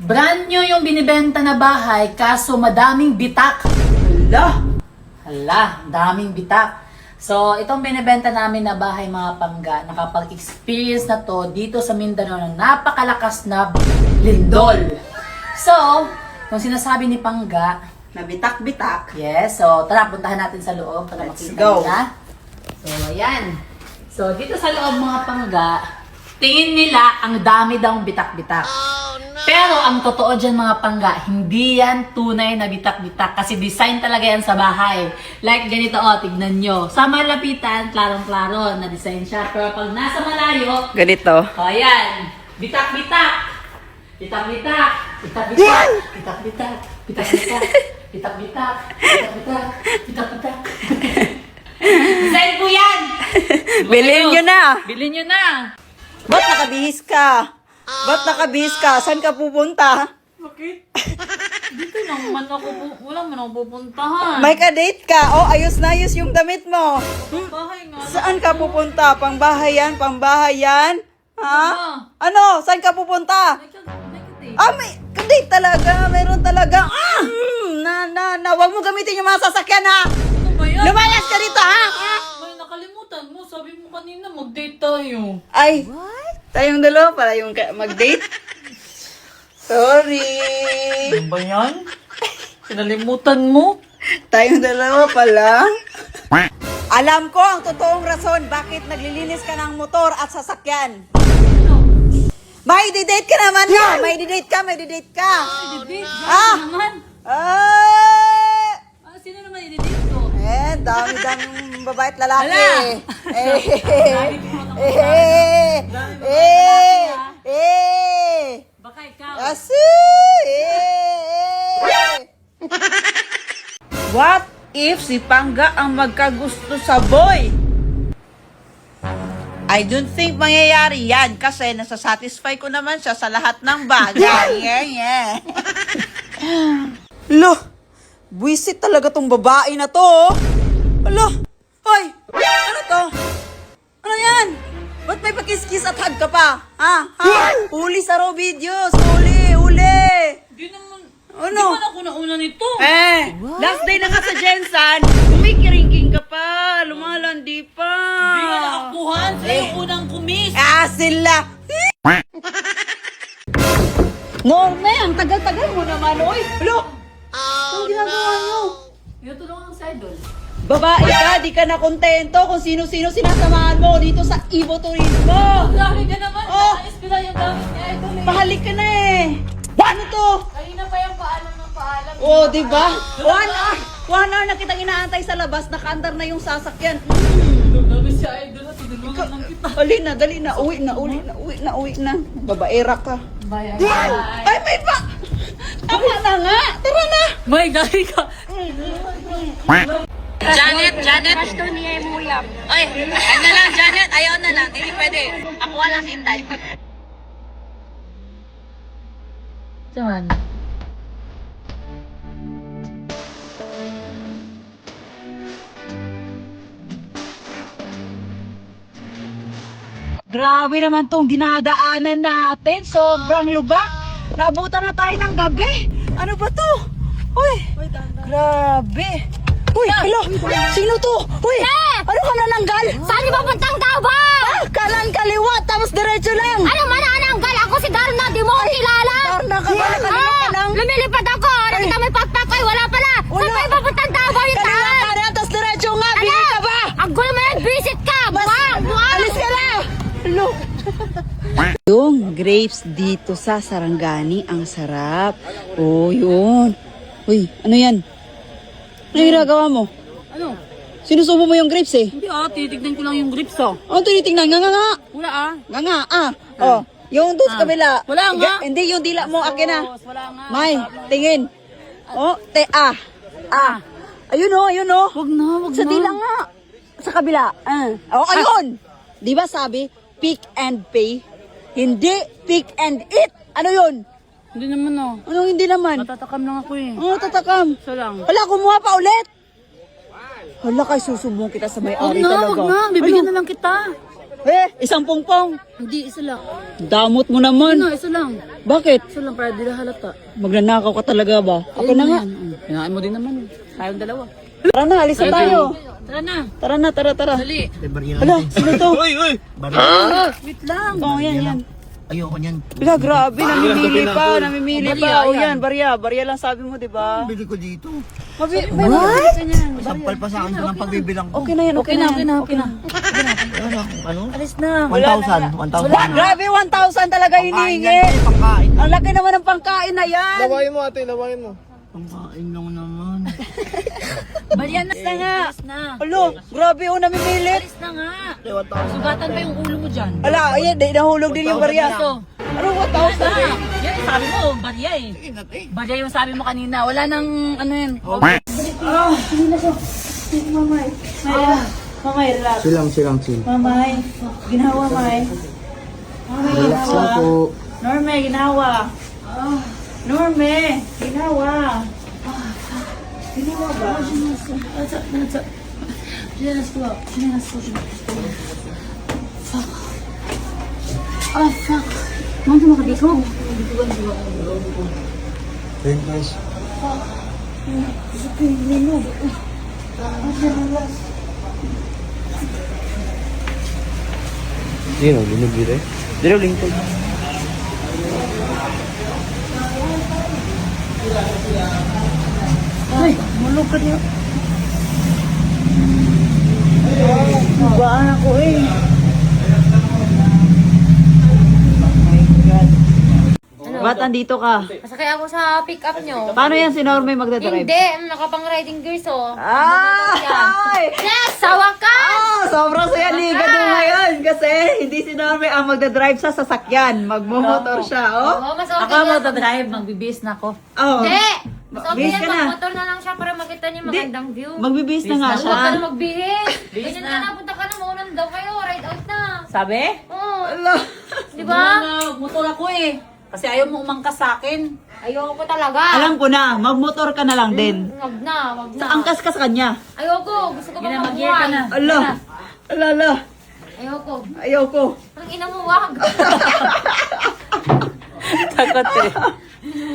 Brand new yung binibenta na bahay, kaso madaming bitak. Hala, daming bitak. So, itong binibenta namin na bahay mga pangga, nakapag-experience na to dito sa Mindanao ng napakalakas na lindol. So, yung sinasabi ni Pangga, Na bitak-bitak. yes, so tara, puntahan natin sa loob para Let's makita go. nila. So, ayan. So, dito sa loob mga pangga, tingin nila ang dami daw bitak-bitak. Pero ang totoo dyan mga pangga, hindi yan tunay na bitak-bitak kasi design talaga yan sa bahay. Like ganito, tignan nyo. Sa malapitan, klarong-klaro na design siya. Pero pag nasa malayo, Ganito. ayan, bitak-bitak. Bitak-bitak. Bitak-bitak. Bitak-bitak. Bitak-bitak. Bitak-bitak. Bitak-bitak. Bitak-bitak. Design ko yan! Bilhin nyo na. Bilhin nyo na! Ba't nakabihis ka? Ba't nakabihis ka? Saan ka pupunta? Bakit? Dito lang man ako, wala man ako pupuntahan. May ka-date ka. Oh, ayos na ayos yung damit mo. Bahay nga. Saan ka pupunta? Pangbahay yan? Pangbahay yan? Ha? Ano? Saan ka pupunta? May ka-date talaga. Meron talaga. Huwag mo gamitin yung mga sasakyan, ha? Ano ba yan? Lumayas ka dito, ha? May nakalimutan mo, sabi mo kanina mag-date tayo. Ay, tayong dalawa para yung mag-date. Sorry. Ano ba yan? Sinalimutan mo? Tayong dalawa pa lang. Alam ko ang totoong rason bakit naglilinis ka ng motor at sasakyan. May didate ka naman ha! May didate ka, may didate ka! I-date? Ah! Ano naman? Sino naman i-date ko? Dami-daming babae at lalaki. Hala! Baka ikaw. Kasi! What if si Pangga ang magkagusto sa boy? I don't think mangyayari yan kasi nasasatisfy ko naman siya sa lahat ng bagay. Yeah. Lo, buwisit talaga tong babae na to. Lo, hoy, ano to? Ano yan? Ba't may pakis-kiss at hug ka pa? Ha? Huli sa raw videos. Huli. Di naman. Ano? Di ba ako nauna nito? Last day na nga sa Jensen, kumikiringking ka pa, lumalandi pa. Di nga nakakuhan. Sila yung unang kumis. Sila. Norme, ang tagal-tagal mo naman, oy. Look! Ang ginagawa nyo? Yung tulungan sa idol. Babae ka, di ka na kontento kung sino-sino sinasamahan mo dito sa Evo Turismo. Dami ka naman. Oh. Naayos ko lang yung gamit niya. Idol eh. Pahalik ka na eh. Ano to? Kanina pa yung paalam ng paalam. Oh, di ba? 1 hour na kitang inaantay sa labas, nakaandar na yung sasakyan. Dami si idol at tinulungan lang kita. Dali na, uwi na. Babaera ka. Bye. Ay, may pa! Tama na nga! Tara na! May dali ka. Janet! Gusto niya yung muyap. Oy, ano lang, Janet, ayaw na lang. Hindi pwede. Ako walang hintay. Saan? Grabe naman tong dinadaanan natin. Sobrang lubak. Naabutan na tayo ng gabi. Ano ba to? Uy, grabe. Uy, hello. Sino to? Uy, ano ka nananggal? Saan niyo papuntang Davao? Kanan kaliwa, tapos diretso lang. Ano manananggal? Ako si Darna, di mo ko kilala? Darna ka ba? Kanina ka lang. Lumilipad ako. Nakita mo yung pakpak ay wala pala. Saan tayo papuntang Davao yung Kanina taan? ka na, tapos diretso nga. Bigay ka ba? Ang gulo mo yan, visit ka! Buwang! Alis ka na. Hello. Yung grapes dito sa Sarangani, ang sarap. Oh, yun. Uy, ano yan? Ano yung ginagawa mo? Ano? Sinusubo mo yung grapes eh. Hindi titignan ko lang yung grips oh. Ano tinitingnan? Nga. Wala Nga. Oh, yung doon sa kabila. Wala nga. Hindi, yung dila mo, akin na. Wala nga. May, tingin. Oh, Ayun oh. Wag na. Sa dila nga. Sa kabila. Oh, ayun. Di ba sabi, pick and pay? Hindi pick and eat. Ano yun? Hindi naman oh. Anong hindi naman? Natatakam lang ako eh. Oh, tatakam. Isa lang. Hala, kumuha pa ulit. Hala, kay susubong kita sa may-ari talaga. Wag na. Bibigyan na lang kita. Isang pongpong. Hindi, isa lang. Damot mo naman. Isa lang. Bakit? Isa lang para di na halata. Magnanakaw ka talaga ba? Ako na nga. Kinain mo din naman. Tayong dalawa. Tara na, alis na tayo. Tara na. Tara na, tara. Dali. Hala, sino to? Wait lang. Oo, yan. Ayoko niyan. Bila, grabe, namimili pa. O yan, barya lang sabi mo, di ba? Bili ko dito. What? Sampal pa sa akin ito ng pagbibilang ko. Okay na yan, okay na. Ano? Alis na. 1,000. 1,000. Grabe, 1,000 talaga hinihingi. Pangkain. Ang laki naman ng pangkain na yan. Lawayin mo ate, lawayin mo. Pangkain lang naman. Balian na. Alis na nga. Alis na. Alo, grabe oh, namimilit. Alis na nga. Sugatan pa yung ulo mo dyan. Ala, ayan, nahulog din yung barya. Ano, 1,000? Yan, sabi mo, barya eh. Barya yung sabi mo kanina. Wala nang ano yun. Mamay, relax. Silang. Mamay, ginawa, May. Mamay, Relax lang ginawa. po. Norme, ginawa. Norme, ginawa. Ginawa ba? Ayun guys. Yun o, binubire. Dito, lingkod. Ay, mulog ka niyo. Baan ako eh. Ba't andito ka? Masakay ako sa pick-up nyo. Paano yan si Norme magdadrive? Hindi, nakapang riding gears oh. Ay! Yes! Sa wakas! Oh, sobrang saya liga doon ngayon kasi hindi si Norme ang magdadrive sa sasakyan. Magmumotor siya, oh. Oo, mas okay Ako yan. magdadrive, magbibis na ako. Oh. Hindi! Mas okay Bihis yan, ka na. mag-motor na lang siya para makita niyo magandang view. Magbibis na nga Bihis siya. Huwag ka na magbihis. Bihis Ganyan na. ka na, punta ka na, maunan daw kayo, ride out na. Sabi? Oo. Ala. Di ba? Motor ako eh. Kasi ayaw mo umangkas sa akin. Ayoko talaga. Alam ko na, magmotor ka na lang din. Wag na, wag na. Angkas ka sa kanya. Ayoko, gusto ko pa Yun na, mag-gear ka na. mabuhay. Ala. Ayoko. Ayaw ko. Ang ina mo, wag. Takot eh.